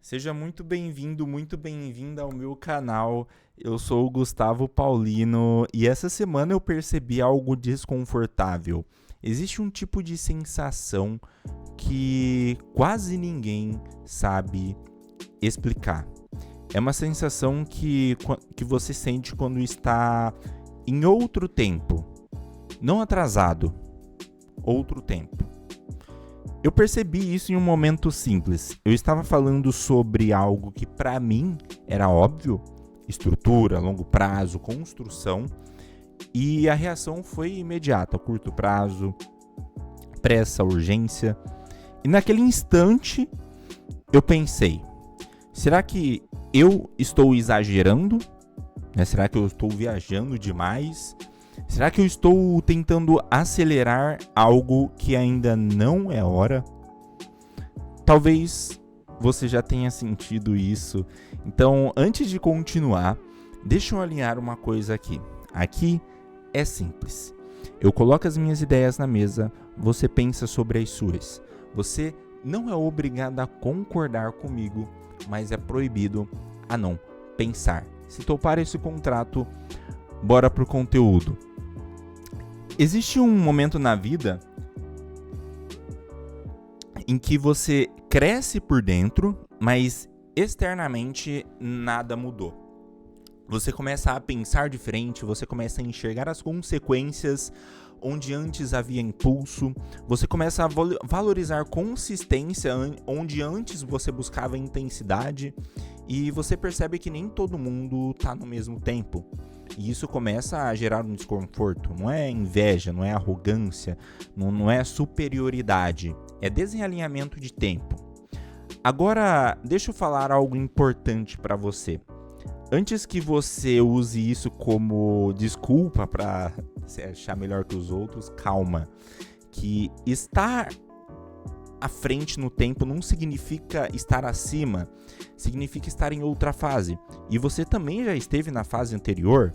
Seja muito bem-vinda ao meu canal. Eu sou o Gustavo Paulino e essa semana eu percebi algo desconfortável. Existe um tipo de sensação que quase ninguém sabe explicar. É uma sensação que você sente quando está em outro tempo, não atrasado, outro tempo. Eu percebi isso em um momento simples. Eu estava falando sobre algo que para mim era óbvio, estrutura, longo prazo, construção, e a reação foi imediata, curto prazo, pressa, urgência. E naquele instante eu pensei, será que eu estou exagerando? Será que eu estou viajando demais? Será que eu estou tentando acelerar algo que ainda não é hora? Talvez você já tenha sentido isso. Então, antes de continuar, deixa eu alinhar uma coisa aqui. Aqui é simples. Eu coloco as minhas ideias na mesa, você pensa sobre as suas. Você não é obrigado a concordar comigo, mas é proibido a não pensar. Se topar esse contrato, bora pro conteúdo. Existe um momento na vida em que você cresce por dentro, mas externamente nada mudou. Você começa a pensar diferente, você começa a enxergar as consequências onde antes havia impulso, você começa a valorizar consistência onde antes você buscava intensidade e você percebe que nem todo mundo está no mesmo tempo. E isso começa a gerar um desconforto. Não é inveja, não é arrogância, não é superioridade. É desalinhamento de tempo. Agora, deixa eu falar algo importante para você. Antes que você use isso como desculpa para se achar melhor que os outros, calma. Que estar à frente no tempo não significa estar acima, significa estar em outra fase. E você também já esteve na fase anterior,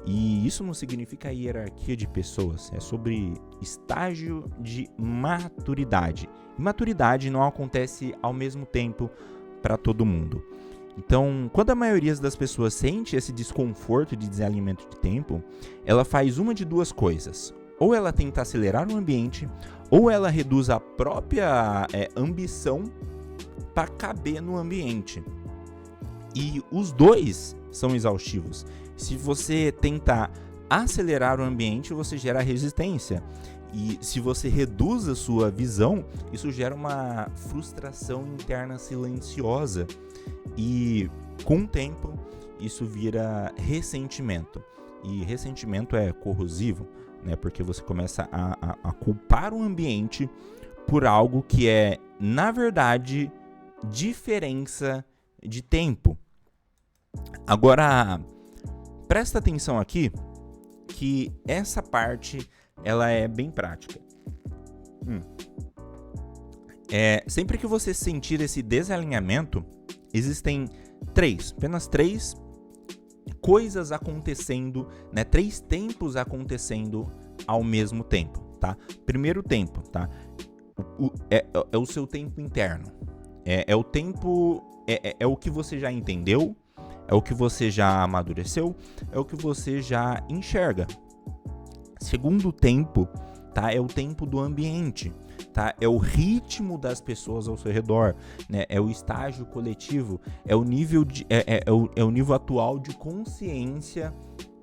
e isso não significa hierarquia de pessoas, é sobre estágio de maturidade. E maturidade não acontece ao mesmo tempo para todo mundo. Então, quando a maioria das pessoas sente esse desconforto de desalinhamento de tempo, ela faz uma de duas coisas. Ou ela tenta acelerar o ambiente, ou ela reduz a própria ambição para caber no ambiente. E os dois são exaustivos. Se você tentar acelerar o ambiente, você gera resistência. E se você reduz a sua visão, isso gera uma frustração interna silenciosa. E com o tempo, isso vira ressentimento. E ressentimento é corrosivo, né? Porque você começa a culpar o ambiente por algo que é, na verdade, diferença de tempo. Agora, presta atenção aqui que essa parte ela é bem prática. Sempre que você sentir esse desalinhamento, existem apenas três coisas acontecendo, né? 3 tempos acontecendo ao mesmo tempo, tá? Primeiro tempo, tá? É o seu tempo interno. É o tempo, é o que você já entendeu, é o que você já amadureceu, é o que você já enxerga. Segundo tempo, tá? É o tempo do ambiente, tá? É o ritmo das pessoas ao seu redor, né? É o estágio coletivo, é o nível o nível atual de consciência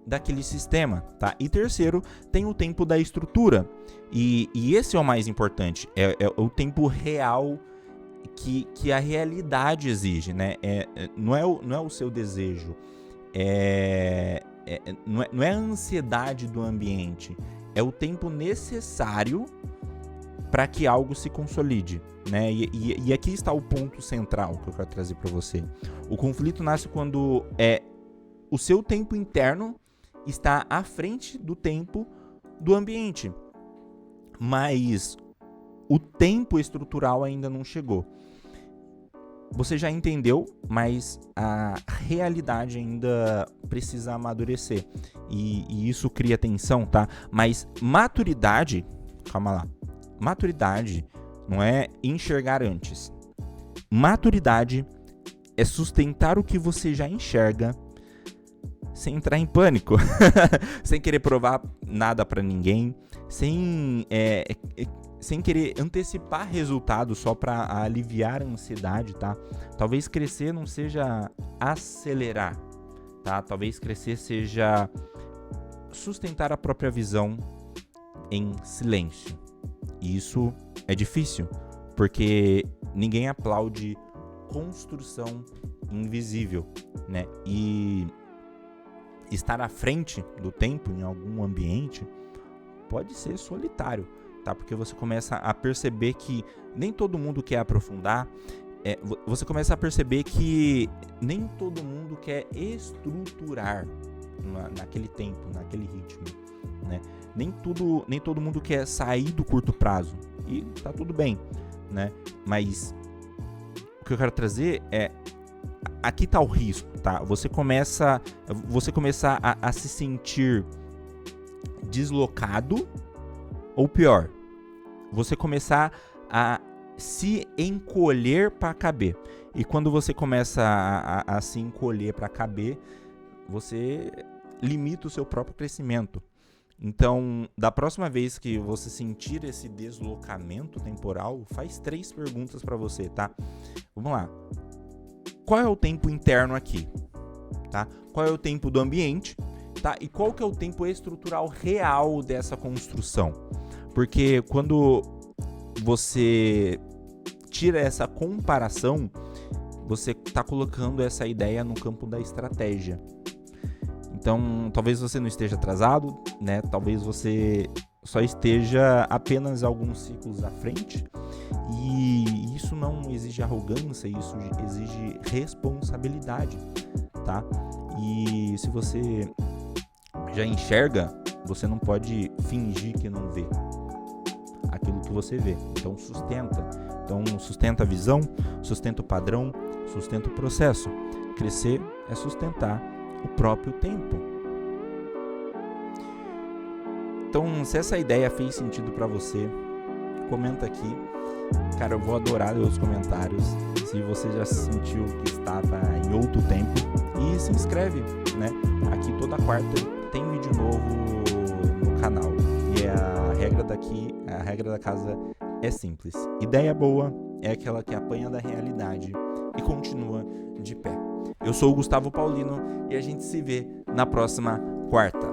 daquele sistema, tá? E terceiro, tem o tempo da estrutura. E esse é o mais importante, é o tempo real que a realidade exige, né? Não é o seu desejo, não é a ansiedade do ambiente, é o tempo necessário para que algo se consolide, né? E aqui está o ponto central que eu quero trazer para você. O conflito nasce quando o seu tempo interno está à frente do tempo do ambiente, mas o tempo estrutural ainda não chegou. Você já entendeu, mas a realidade ainda precisa amadurecer. E isso cria tensão, tá? Mas maturidade, calma lá. Maturidade não é enxergar antes. Maturidade é sustentar o que você já enxerga sem entrar em pânico, sem querer provar nada pra ninguém, sem querer antecipar resultados só pra aliviar a ansiedade, tá? Talvez crescer não seja acelerar, tá? Talvez crescer seja sustentar a própria visão em silêncio. E isso é difícil, porque ninguém aplaude construção invisível, né? E estar à frente do tempo em algum ambiente pode ser solitário, tá? Porque você começa a perceber que nem todo mundo quer aprofundar, você começa a perceber que nem todo mundo quer estruturar naquele tempo, naquele ritmo, né? Nem todo mundo quer sair do curto prazo, e tá tudo bem, né? Mas o que eu quero trazer é, aqui tá o risco, tá? Você começar a se sentir deslocado, ou pior, você começar a se encolher para caber. E quando você começa a se encolher para caber, você limita o seu próprio crescimento. Então, da próxima vez que você sentir esse deslocamento temporal, faz 3 perguntas para você, tá? Vamos lá. Qual é o tempo interno aqui? Tá? Qual é o tempo do ambiente? Tá? E qual que é o tempo estrutural real dessa construção? Porque quando você tira essa comparação, você está colocando essa ideia no campo da estratégia. Então, talvez você não esteja atrasado, né? Talvez você só esteja apenas alguns ciclos à frente. E isso não exige arrogância, isso exige responsabilidade, tá? E se você já enxerga, você não pode fingir que não vê aquilo que você vê. Então sustenta a visão, sustenta o padrão, sustenta o processo. Crescer é sustentar o próprio tempo. Então, se essa ideia fez sentido para você, comenta aqui. Cara, eu vou adorar ler os comentários. Se você já se sentiu que estava em outro tempo, e se inscreve, né? Aqui toda quarta tem vídeo novo no canal. E a regra da casa é simples. Ideia boa é aquela que apanha da realidade e continua de pé. Eu sou o Gustavo Paulino e a gente se vê na próxima quarta.